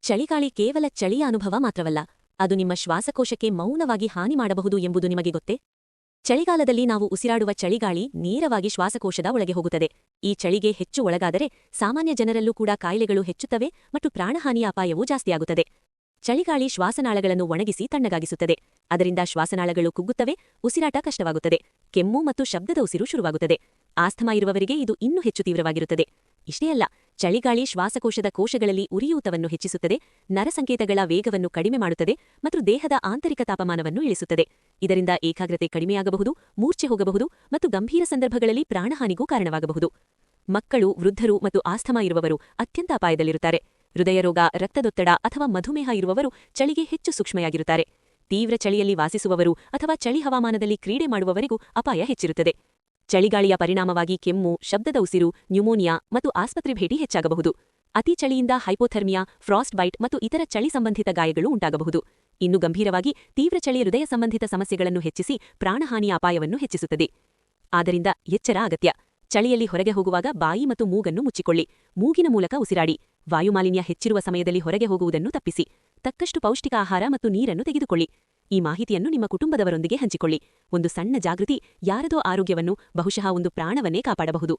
ಚಳಿಗಾಳಿ ಕೇವಲ ಚಳಿಯ ಅನುಭವ ಮಾತ್ರವಲ್ಲ, ಅದು ನಿಮ್ಮ ಶ್ವಾಸಕೋಶಕ್ಕೆ ಮೌನವಾಗಿ ಹಾನಿ ಮಾಡಬಹುದು ಎಂಬುದು ನಿಮಗೆ ಗೊತ್ತೇ? ಚಳಿಗಾಲದಲ್ಲಿ ನಾವು ಉಸಿರಾಡುವ ಚಳಿಗಾಳಿ ನೇರವಾಗಿ ಶ್ವಾಸಕೋಶದ ಒಳಗೆ ಹೋಗುತ್ತದೆ. ಈ ಚಳಿಗೆ ಹೆಚ್ಚು ಒಳಗಾದರೆ ಸಾಮಾನ್ಯ ಜನರಲ್ಲೂ ಕೂಡ ಕಾಯಿಲೆಗಳು ಹೆಚ್ಚುತ್ತವೆ ಮತ್ತು ಪ್ರಾಣಹಾನಿಯ ಅಪಾಯವೂ ಜಾಸ್ತಿಯಾಗುತ್ತದೆ. ಚಳಿಗಾಳಿ ಶ್ವಾಸನಾಳಗಳನ್ನು ಒಣಗಿಸಿ ತಣ್ಣಗಾಗಿಸುತ್ತದೆ. ಅದರಿಂದ ಶ್ವಾಸನಾಳಗಳು ಕುಗ್ಗುತ್ತವೆ, ಉಸಿರಾಟ ಕಷ್ಟವಾಗುತ್ತದೆ, ಕೆಮ್ಮು ಮತ್ತು ಶಬ್ದದ ಉಸಿರು ಶುರುವಾಗುತ್ತದೆ. ಆಸ್ತಮಾ ಇರುವವರಿಗೆ ಇದು ಇನ್ನೂ ಹೆಚ್ಚು ತೀವ್ರವಾಗಿರುತ್ತದೆ. ಇಷ್ಟೇ ಅಲ್ಲ, ಚಳಿಗಾಳಿ ಶ್ವಾಸಕೋಶದ ಕೋಶಗಳಲ್ಲಿ ಉರಿಯೂತವನ್ನು ಹೆಚ್ಚಿಸುತ್ತದೆ, ನರಸಂಕೇತಗಳ ವೇಗವನ್ನು ಕಡಿಮೆ ಮಾಡುತ್ತದೆ ಮತ್ತು ದೇಹದ ಆಂತರಿಕ ತಾಪಮಾನವನ್ನು ಇಳಿಸುತ್ತದೆ. ಇದರಿಂದ ಏಕಾಗ್ರತೆ ಕಡಿಮೆಯಾಗಬಹುದು, ಮೂರ್ಛೆ ಹೋಗಬಹುದು ಮತ್ತು ಗಂಭೀರ ಸಂದರ್ಭಗಳಲ್ಲಿ ಪ್ರಾಣಹಾನಿಗೂ ಕಾರಣವಾಗಬಹುದು. ಮಕ್ಕಳು, ವೃದ್ಧರು ಮತ್ತು ಆಸ್ತಮಾ ಇರುವವರು ಅತ್ಯಂತ ಅಪಾಯದಲ್ಲಿರುತ್ತಾರೆ. ಹೃದಯರೋಗ, ರಕ್ತದೊತ್ತಡ ಅಥವಾ ಮಧುಮೇಹ ಇರುವವರು ಚಳಿಗೆ ಹೆಚ್ಚು ಸೂಕ್ಷ್ಮೆಯಾಗಿರುತ್ತಾರೆ. ತೀವ್ರ ಚಳಿಯಲ್ಲಿ ವಾಸಿಸುವವರು ಅಥವಾ ಚಳಿ ಹವಾಮಾನದಲ್ಲಿ ಕ್ರೀಡೆ ಮಾಡುವವರಿಗೂ ಅಪಾಯ ಹೆಚ್ಚಿರುತ್ತದೆ. ಚಳಿಗಾಳಿಯ ಪರಿಣಾಮವಾಗಿ ಕೆಮ್ಮು, ಶಬ್ದದ ಉಸಿರು, ನ್ಯೂಮೋನಿಯಾ ಮತ್ತು ಆಸ್ಪತ್ರೆ ಭೇಟಿ ಹೆಚ್ಚಾಗಬಹುದು. ಅತಿ ಚಳಿಯಿಂದ ಹೈಪೋಥರ್ಮಿಯಾ, ಫ್ರಾಸ್ಟ್ ಬೈಟ್ ಮತ್ತು ಇತರ ಚಳಿ ಸಂಬಂಧಿತ ಗಾಯಗಳು ಉಂಟಾಗಬಹುದು. ಇನ್ನು ಗಂಭೀರವಾಗಿ ತೀವ್ರ ಚಳಿ ಹೃದಯ ಸಂಬಂಧಿತ ಸಮಸ್ಯೆಗಳನ್ನು ಹೆಚ್ಚಿಸಿ ಪ್ರಾಣಹಾನಿಯ ಅಪಾಯವನ್ನು ಹೆಚ್ಚಿಸುತ್ತದೆ. ಆದ್ದರಿಂದ ಎಚ್ಚರ ಅಗತ್ಯ. ಚಳಿಯಲ್ಲಿ ಹೊರಗೆ ಹೋಗುವಾಗ ಬಾಯಿ ಮತ್ತು ಮೂಗನ್ನು ಮುಚ್ಚಿಕೊಳ್ಳಿ. ಮೂಗಿನ ಮೂಲಕ ಉಸಿರಾಡಿ. ವಾಯುಮಾಲಿನ್ಯ ಹೆಚ್ಚಿರುವ ಸಮಯದಲ್ಲಿ ಹೊರಗೆ ಹೋಗುವುದನ್ನು ತಪ್ಪಿಸಿ. ತಕ್ಕಷ್ಟು ಪೌಷ್ಟಿಕ ಆಹಾರ ಮತ್ತು ನೀರನ್ನು ತೆಗೆದುಕೊಳ್ಳಿ. ಈ ಮಾಹಿತಿಯನ್ನು ನಿಮ್ಮ ಕುಟುಂಬದವರೊಂದಿಗೆ ಹಂಚಿಕೊಳ್ಳಿ. ಒಂದು ಸಣ್ಣ ಜಾಗೃತಿ ಯಾರದೋ ಆರೋಗ್ಯವನ್ನು, ಬಹುಶಃ ಒಂದು ಪ್ರಾಣವನ್ನೇ ಕಾಪಾಡಬಹುದು.